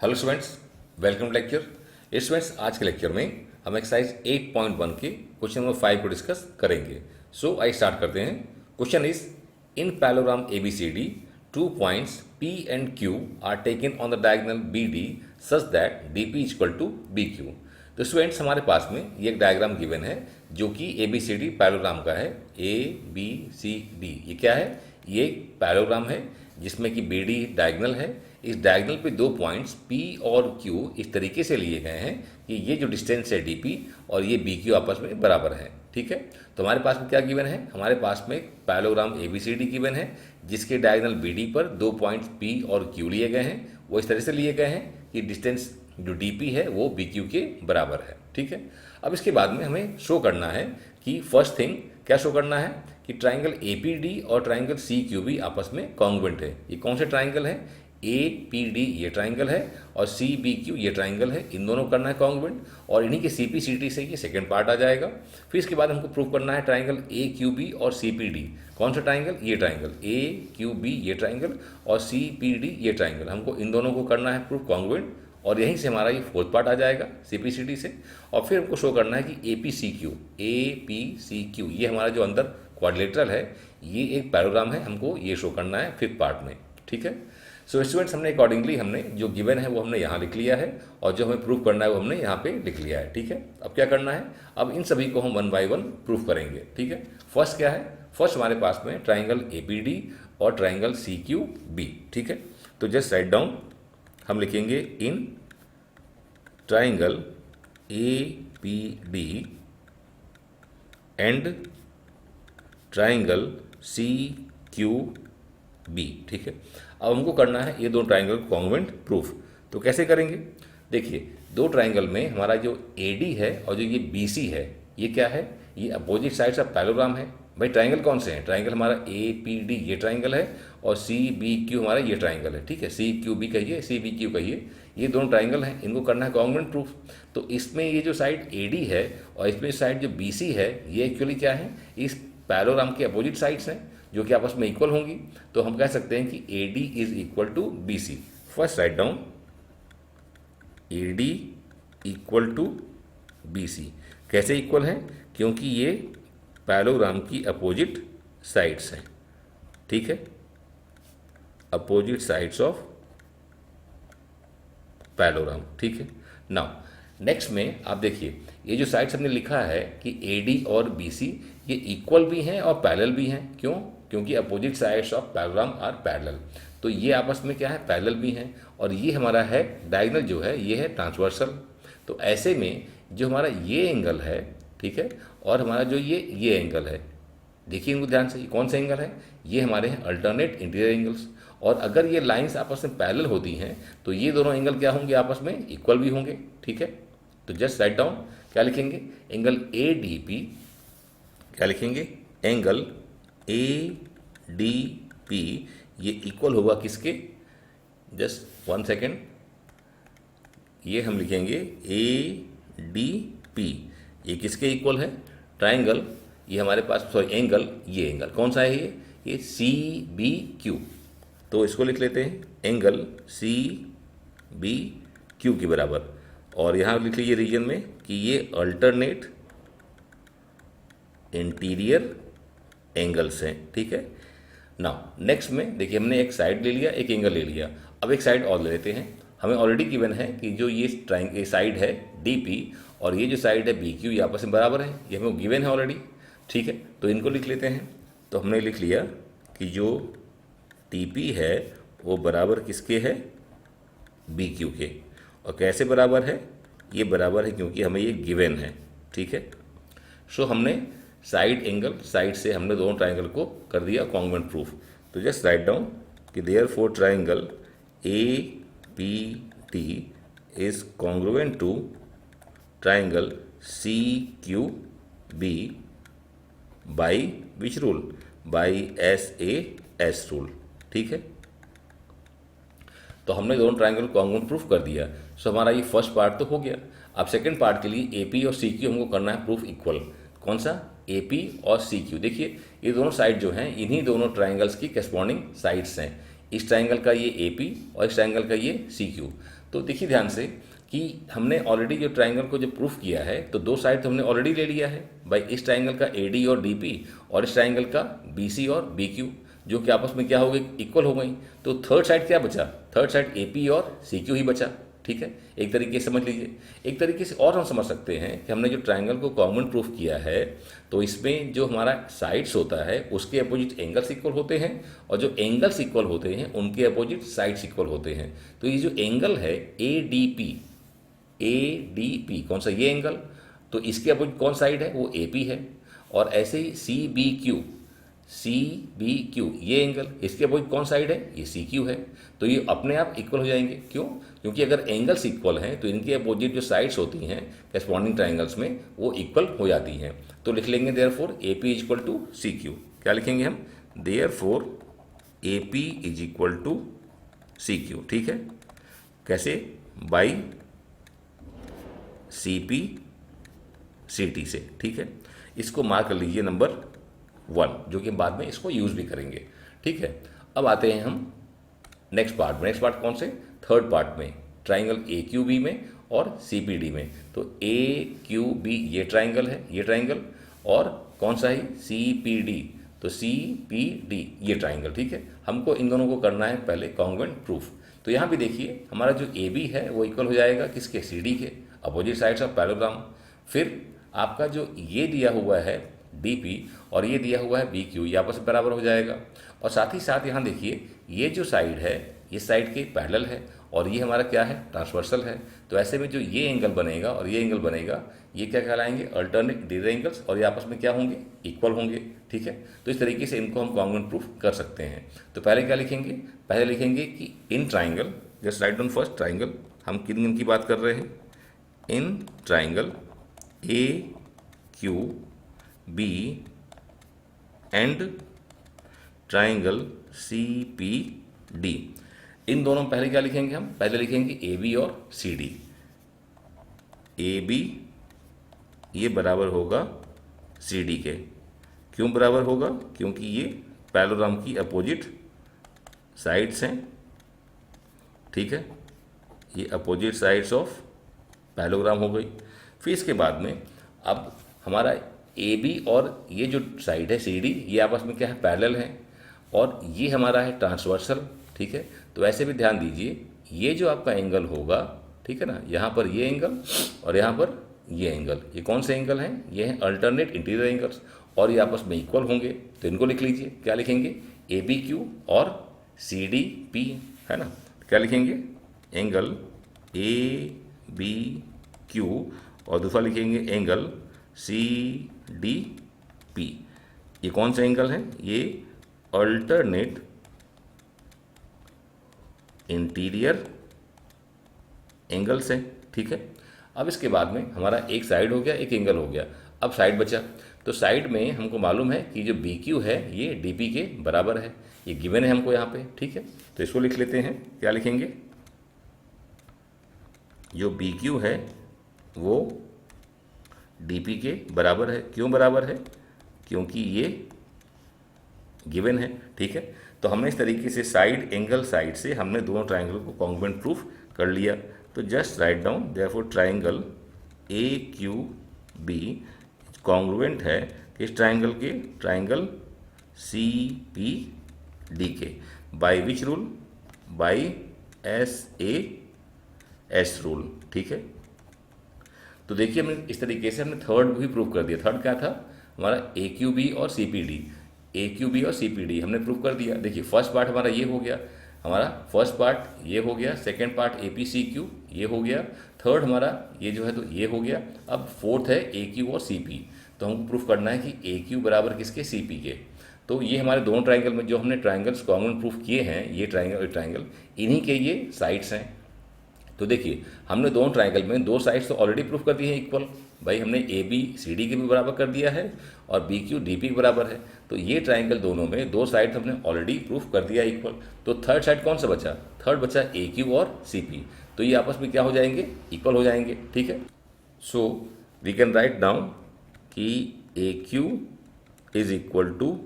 Hello students, welcome to lecture. Students, आज के lecture में हम एक्सरसाइज 8.1 के क्वेश्चन नंबर 5 को डिस्कस करेंगे। सो आई स्टार्ट करते हैं। Question is in parallelogram ABCD 2 points P and Q are taken on the diagonal BD such that DP equal to BQ। तो स्टूडेंट्स, हमारे पास में ये एक डायग्राम गिवन है जो कि ABCD पैलोग्राम का है। ABCD ये क्या है? ये एक पैलोग्राम है जिसमें कि BD डायगोनल है। इस डायगोनल पे दो पॉइंट्स P और Q इस तरीके से लिए गए हैं कि ये जो डिस्टेंस है DP और ये BQ आपस में बराबर है। ठीक है, तो हमारे पास में क्या गिवन है? हमारे पास में एक पैलोग्राम ABCD गिवन है जिसके डायगोनल BD पर दो पॉइंट्स P और Q लिए गए हैं। वो इस तरह से लिए गए हैं कि डिस्टेंस जो DP है वो BQ के बराबर है। ठीक है, अब इसके बाद में हमें शो करना है कि फर्स्ट थिंग क्या शो करना है कि ट्राइंगल APD और ट्राइंगल CQB आपस में कॉन्ग्रुएंट है। ये कौन से ट्राइंगल है? APD ये ट्राइंगल है और CBQ ये ट्राइंगल है। इन दोनों करना है कॉन्ग्रुएंट और इन्हीं के CPCT से ये सेकंड पार्ट आ जाएगा। फिर इसके बाद हमको प्रूव करना है ट्राइंगल AQB और CPD। कौन सा ट्राइंगल? ये ट्राइंगल AQB ये ट्राइंगल और CPD ये ट्राइंगल। हमको इन दोनों को करना है प्रूफ कॉन्ग्रुएंट और यहीं से हमारा ये फोर्थ पार्ट आ जाएगा CPCT से। और फिर हमको शो करना है कि APCQ ये हमारा जो अंदर क्वाड्रिलेटरल है ये एक पैराग्राम है, हमको ये शो करना है फिफ्थ पार्ट में। ठीक है, सो स्टूडेंट्स, हमने अकॉर्डिंगली हमने जो गिवन है वो हमने यहाँ लिख लिया है और जो हमें प्रूफ करना है वो हमने यहाँ पे लिख लिया है। ठीक है, अब क्या करना है? अब इन सभी को हम 1 by 1 प्रूफ करेंगे। ठीक है, फर्स्ट क्या है? फर्स्ट हमारे पास में ट्राइंगल APD और ट्राइंगल CQB। ठीक है, तो जस्ट राइट डाउन हम लिखेंगे in triangle APD and triangle CQB। ठीक है, अब हमको करना है ये दो ट्राइंगल कॉन्ग्रुएंट प्रूफ। तो कैसे करेंगे? देखिए, दो ट्राइंगल में हमारा जो AD है और जो ये BC है ये क्या है? ये अपोजिट साइड्स ऑफ पैलोग्राम है। भाई ट्राइंगल कौन से हैं? ट्राइंगल हमारा APD ये ट्राइंगल है और CBQ हमारा ये ट्राइंगल है। ठीक है, CQB कहिए CBQ कहिए, ये दोनों ट्राइंगल हैं, इनको करना है कॉन्ग्रुएंट प्रूफ। तो इसमें ये जो साइड AD है और इसमें साइड जो BC है ये एक्चुअली क्या है? इस पैलोग्राम के अपोजिट साइड्स हैं जो कि आपस में इक्वल होंगी। तो हम कह सकते हैं कि AD is equal to BC। First write down AD equal to BC। कैसे इक्वल है? क्योंकि ये पैलोग्राम की अपोजिट साइड्स हैं। ठीक है, अपोजिट साइड्स ऑफ पैलोग्राम। ठीक है, नाउ नेक्स्ट में आप देखिए ये जो साइड्स हमने लिखा है कि AD और BC ये इक्वल भी हैं और पैरेलल भी हैं। क्यों? क्योंकि opposite sides of parallelogram are parallel. तो ये आपस में क्या है? पैरेलल भी हैं और ये हमारा है डायगोनल जो है ये है ट्रांसवर्सल। तो ऐसे में जो हमारा ये एंगल है, ठीक है, और हमारा जो ये एंगल है, देखिए इनको ध्यान से, ये कौन से एंगल है? ये हमारे हैं अल्टरनेट इंटीरियर एंगल्स। और अगर ये लाइंस आपस में पैरेलल होती हैं तो ये दोनों एंगल क्या होंगे? आपस में इक्वल भी होंगे। ठीक है, तो जस्ट राइट डाउन क्या लिखेंगे? एंगल ADP क्या लिखेंगे? एंगल ADP ये इक्वल होगा किसके? जस्ट 1 सेकेंड, ये हम लिखेंगे ADP ये किसके इक्वल है? ट्राइंगल ये हमारे पास, सॉरी एंगल, ये एंगल कौन सा है? ये CBQ। तो इसको लिख लेते हैं एंगल CBQ के बराबर। और यहाँ लिख लीजिए रीजन में कि ये अल्टरनेट इंटीरियर एंगल्स हैं। ठीक है, नाउ नेक्स्ट में देखिए हमने एक साइड ले लिया, एक एंगल ले लिया, अब एक साइड और ले लेते हैं। हमें ऑलरेडी गिवन है कि जो ये साइड है DP और ये जो साइड है BQ ये आपस में बराबर है, ये हमें गिवन है ऑलरेडी। ठीक है, तो इनको लिख लेते हैं। तो हमने लिख लिया कि जो TP है वो बराबर किसके है? BQ के। और कैसे बराबर है? ये बराबर है क्योंकि हमें ये गिवन है। ठीक है, सो हमने साइड एंगल साइड से हमने दोनों ट्राइंगल को कर दिया कॉन्ग्रुएंट प्रूफ। तो जस्ट राइट डाउन कि therefore triangle APT is congruent to triangle CQB by which rule? By SAS rule. ठीक है, तो हमने दोनों ट्राइंगल कॉन्ग्रुएंट प्रूफ कर दिया। सो हमारा ये फर्स्ट पार्ट तो हो गया। अब सेकंड पार्ट के लिए AP और CQ हमको करना है प्रूफ इक्वल। कौन सा? AP और CQ। देखिए ये दोनों साइड जो हैं इन्हीं दोनों ट्राइंगल्स की करस्पॉन्डिंग साइड्स हैं। इस ट्राइंगल का ये ए पी और इस ट्राइंगल का ये सी क्यू। तो देखिए ध्यान से कि हमने ऑलरेडी जो ट्राइंगल को जो प्रूफ किया है तो दो साइड तो हमने ऑलरेडी ले लिया है भाई, इस ट्राइंगल का ए डी और डी पी और इस ट्राइंगल का बी सी और बी क्यू, जो कि आपस में क्या हो गई, इक्वल हो गई। तो थर्ड साइड क्या बचा, थर्ड साइड ए पी और सी क्यू ही बचा। ठीक है, एक तरीके से समझ लीजिए। एक तरीके से और हम समझ सकते हैं कि हमने जो ट्राइंगल को कॉमन प्रूफ किया है तो इसमें जो हमारा साइड्स होता है उसके अपोजिट एंगल्स इक्वल होते हैं, और जो एंगल्स इक्वल होते हैं उनके अपोजिट साइड्स इक्वल होते हैं। तो ये जो एंगल है A D P, A D P कौन सा, ये एंगल, तो इसके अपोजिट कौन साइड है, वो ए पी है। और ऐसे ही C B Q, C B Q ये एंगल, इसके अपोजिट कौन साइड है, ये सी क्यू है। तो ये अपने आप इक्वल हो जाएंगे। क्यों, क्योंकि अगर एंगल्स इक्वल हैं तो इनके अपोजिट जो साइड्स होती हैं करेस्पॉन्डिंग ट्राइंगल्स में वो इक्वल हो जाती हैं। तो लिख लेंगे therefore A P is equal to C Q. क्या लिखेंगे हम, therefore A P is equal to C Q. ठीक है, कैसे, by C P C T से। ठीक है, इसको मार्क कर लीजिए नंबर 1, जो कि बाद में इसको यूज़ भी करेंगे। ठीक है, अब आते हैं हम नेक्स्ट पार्ट में। नेक्स्ट पार्ट कौन से, थर्ड पार्ट में, ट्राइंगल ए क्यू बी में और सी पी डी में। तो ए क्यू बी ये ट्राइंगल है, ये ट्राइंगल, और कौन सा है, सी पी डी, तो सी पी डी ये ट्राइंगल। ठीक है, हमको इन दोनों को करना है पहले कॉन्ग्रुएंट प्रूफ। तो यहाँ भी देखिए हमारा जो ए बी है वो इक्वल हो जाएगा किसके, सी डी के, अपोजिट साइड्स ऑफ पैरेललोग्राम। फिर आपका जो ये दिया हुआ है डी पी और ये दिया हुआ है बी क्यू, ये आपस में बराबर हो जाएगा। और साथ ही साथ यहाँ देखिए ये जो साइड है ये साइड के पैरेलल है और ये हमारा क्या है, ट्रांसवर्सल है। तो ऐसे में जो ये एंगल बनेगा और ये एंगल बनेगा, ये क्या कहलाएंगे, अल्टरनेट इंटीरियर एंगल्स, और ये आपस में क्या होंगे, इक्वल होंगे। ठीक है, तो इस तरीके से इनको हम कॉन्ग्रुएंट प्रूफ कर सकते हैं। तो पहले क्या लिखेंगे, पहले लिखेंगे कि in triangle, just write down first triangle, हम किन की बात कर रहे हैं, in triangle A Q B and triangle C P D, इन दोनों में पहले क्या लिखेंगे हम, पहले लिखेंगे ए बी और सी डी। ए बी ये बराबर होगा सी डी के। क्यों बराबर होगा, क्योंकि ये पैरेललोग्राम की अपोजिट साइड्स हैं। ठीक है, ये अपोजिट साइड्स ऑफ पैरेललोग्राम हो गई। फिर इसके बाद में अब हमारा ए बी और ये जो साइड है सी डी, ये आपस में क्या है, पैरेलल है, और ये हमारा है ट्रांसवर्सल। ठीक है, तो ऐसे भी ध्यान दीजिए ये जो आपका एंगल होगा, ठीक है ना, यहाँ पर ये एंगल और यहाँ पर ये एंगल, ये कौन से एंगल हैं, ये हैं अल्टरनेट इंटीरियर एंगल्स, और ये आपस में इक्वल होंगे। तो इनको लिख लीजिए, क्या लिखेंगे, ए बी क्यू और सी डी पी, है ना। क्या लिखेंगे, एंगल ए बी क्यू और दूसरा लिखेंगे एंगल सी डी पी। ये कौन से एंगल हैं, ये अल्टरनेट इंटीरियर एंगल्स हैं। ठीक है, अब इसके बाद में हमारा एक साइड हो गया, एक एंगल हो गया, अब साइड बचा। तो साइड में हमको मालूम है कि जो बी क्यू है ये डी पी के बराबर है, ये गिवन है हमको यहाँ पे। ठीक है, तो इसको लिख लेते हैं, क्या लिखेंगे, जो बी क्यू है वो डी पी के बराबर है। क्यों बराबर है, क्योंकि ये गिवन है। ठीक है, तो हमने इस तरीके से साइड एंगल साइड से हमने दोनों ट्राइंगल को कॉन्ग्रुएंट प्रूफ कर लिया। तो just write down therefore triangle A Q B congruent है किस ट्राइंगल के, ट्राइंगल सी पी डी के। By which rule, by S A S rule. ठीक है, तो देखिए हमने इस तरीके से हमने थर्ड भी प्रूव कर दिया। थर्ड क्या था हमारा, ए क्यू बी और सी पी डी, ए क्यू बी और सी पी डी हमने प्रूव कर दिया। देखिए फर्स्ट पार्ट हमारा ये हो गया, हमारा फर्स्ट पार्ट ये हो गया, second part A P C Q ये हो गया, थर्ड हमारा ये जो है तो ये हो गया। अब फोर्थ है ए क्यू और सी पी, तो हमको प्रूफ करना है कि ए क्यू बराबर किसके, सी पी के। तो ये हमारे दोनों ट्राइंगल में जो हमने ट्राइंगल्स कॉमन प्रूफ किए हैं, ये ट्राइंगल इन्हीं के ये साइड्स हैं। तो देखिए हमने दोनों ट्राइंगल में दो साइड्स तो ऑलरेडी प्रूफ कर दी है इक्वल, भाई हमने ए बी सी डी के भी बराबर कर दिया है और बी क्यू डी पी के बराबर है। तो ये ट्राइंगल दोनों में दो साइड्स हमने ऑलरेडी प्रूफ कर दिया इक्वल। तो थर्ड साइड कौन सा बचा, थर्ड बचा ए क्यू और सी पी, तो ये आपस में क्या हो जाएंगे, इक्वल हो जाएंगे। ठीक है, so we can write down कि A Q is equal to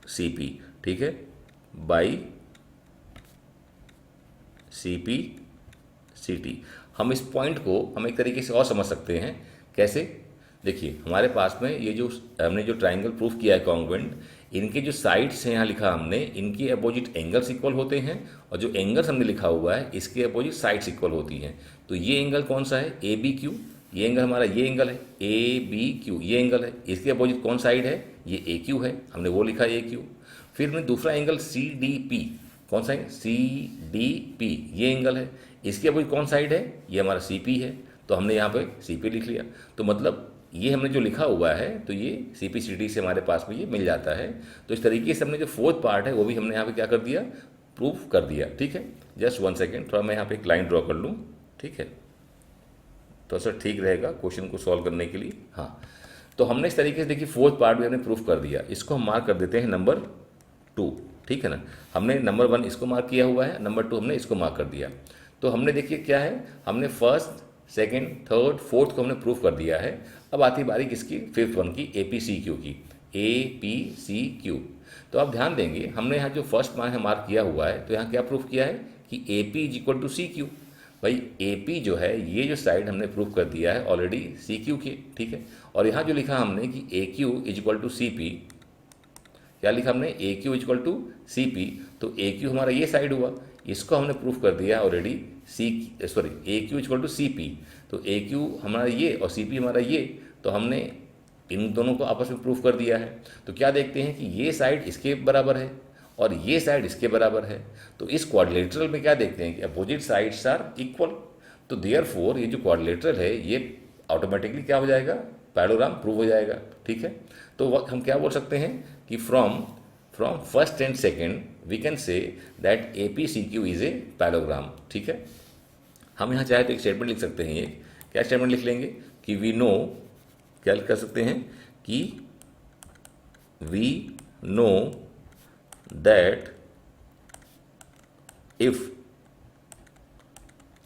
C P, ठीक है, by C P C T. हम इस पॉइंट को हम एक तरीके से और समझ सकते हैं। कैसे? देखिए हमारे पास में ये जो हमने जो ट्राइंगल प्रूफ किया है कॉन्ग्रुएंट, इनके जो साइड्स हैं यहाँ लिखा हमने, इनके अपोजिट एंगल्स इक्वल होते हैं, और जो एंगल्स हमने लिखा हुआ है इसके अपोजिट साइड्स इक्वल होती हैं। तो ये एंगल कौन सा है? A B Q. ये एंगल हमारा ये एंगल है ए बी क्यू, ये एंगल है। इसके अपोजिट कौन साइड है? ये ए क्यू है, हमने वो लिखा ए क्यू। फिर हमने दूसरा एंगल सी डी पी, कौन सा है? सी डी पी, ये एंगल है। इसके अपोजिट कौन साइड है? ये हमारा सी पी है, तो हमने यहाँ पे सी पी लिख लिया। तो मतलब ये हमने जो लिखा हुआ है तो ये सी पी सी डी से हमारे पास में ये मिल जाता है। तो इस तरीके से हमने जो फोर्थ पार्ट है वो भी हमने यहाँ पे क्या कर दिया? प्रूफ कर दिया। ठीक है, जस्ट 1 सेकेंड, थोड़ा मैं यहाँ पे एक लाइन ड्रॉ कर लूँ। ठीक है, तो सर ठीक रहेगा क्वेश्चन को सॉल्व करने के लिए। हाँ, तो हमने इस तरीके से देखिए फोर्थ पार्ट भी हमने प्रूफ कर दिया। इसको हम मार्क कर देते हैं नंबर 2। ठीक है ना, हमने नंबर 1 इसको मार्क किया हुआ है, नंबर 2 हमने इसको मार्क कर दिया। तो हमने देखिए क्या है, हमने फर्स्ट सेकेंड थर्ड फोर्थ को हमने प्रूफ कर दिया है। अब आती बारी किसकी? फिफ्थ वन की, ए पी सी क्यू की। A P C Q. तो आप ध्यान देंगे हमने यहाँ जो फर्स्ट मार्क किया हुआ है, तो यहाँ क्या प्रूफ किया है कि A P is equal to C Q. भाई ए पी जो है ये जो साइड हमने प्रूफ कर दिया है ऑलरेडी सी क्यू की। ठीक है, और यहाँ जो लिखा हमने कि A Q is equal to C P, क्या लिखा हमने? A Q is equal to C P. तो ए क्यू हमारा ये साइड हुआ, इसको हमने प्रूफ कर दिया already A Q equal to C P. तो ए क्यू हमारा ये और सी पी हमारा ये, तो हमने इन दोनों को आपस में प्रूफ कर दिया है। तो क्या देखते हैं कि ये साइड इसके बराबर है और ये साइड इसके बराबर है। तो इस क्वाड्रिलेटरल में क्या देखते हैं कि अपोजिट साइड्स आर इक्वल। तो देयरफॉर ये जो क्वाड्रिलेटरल है ये ऑटोमेटिकली क्या हो जाएगा? पैरेललोग्राम प्रूव हो जाएगा। ठीक है, तो हम क्या बोल सकते हैं कि from first and second we can say that A P C Q is a parallelogram. ठीक है, हम यहाँ चाहे तो एक स्टेटमेंट लिख सकते हैं। ये क्या स्टेटमेंट लिख लेंगे कि वी नो, क्या कर सकते हैं कि we know that if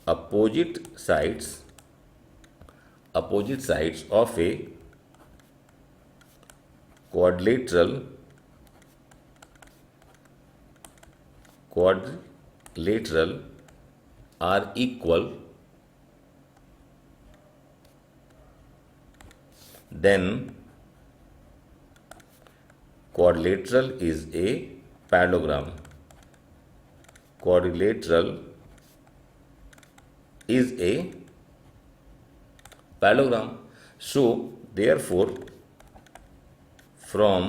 opposite sides of a quadrilateral are equal, then quadrilateral is a parallelogram. Quadrilateral is a parallelogram. So therefore from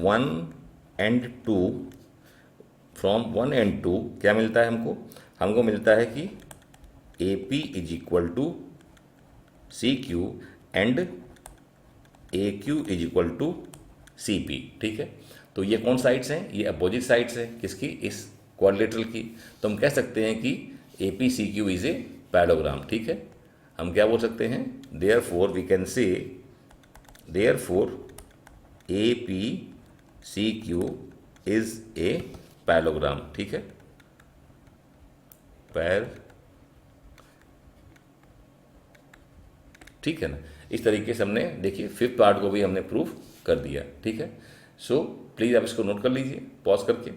1 and 2 क्या मिलता है हमको मिलता है कि A P is equal to C Q and A Q is equal to C P. ठीक है, तो ये कौन साइड्स हैं? ये अपोजिट साइड्स हैं किसकी? इस क्वाड्रिलेटरल की। तो हम कह सकते हैं कि A P C Q is a parallelogram. ठीक है, हम क्या बोल सकते हैं? Therefore we can say therefore A P C Q is a parallelogram. ठीक है, ठीक है ना। इस तरीके से हमने देखिए फिफ्थ पार्ट को भी हमने प्रूफ कर दिया। ठीक है, सो प्लीज़ आप इसको नोट कर लीजिए पॉज करके।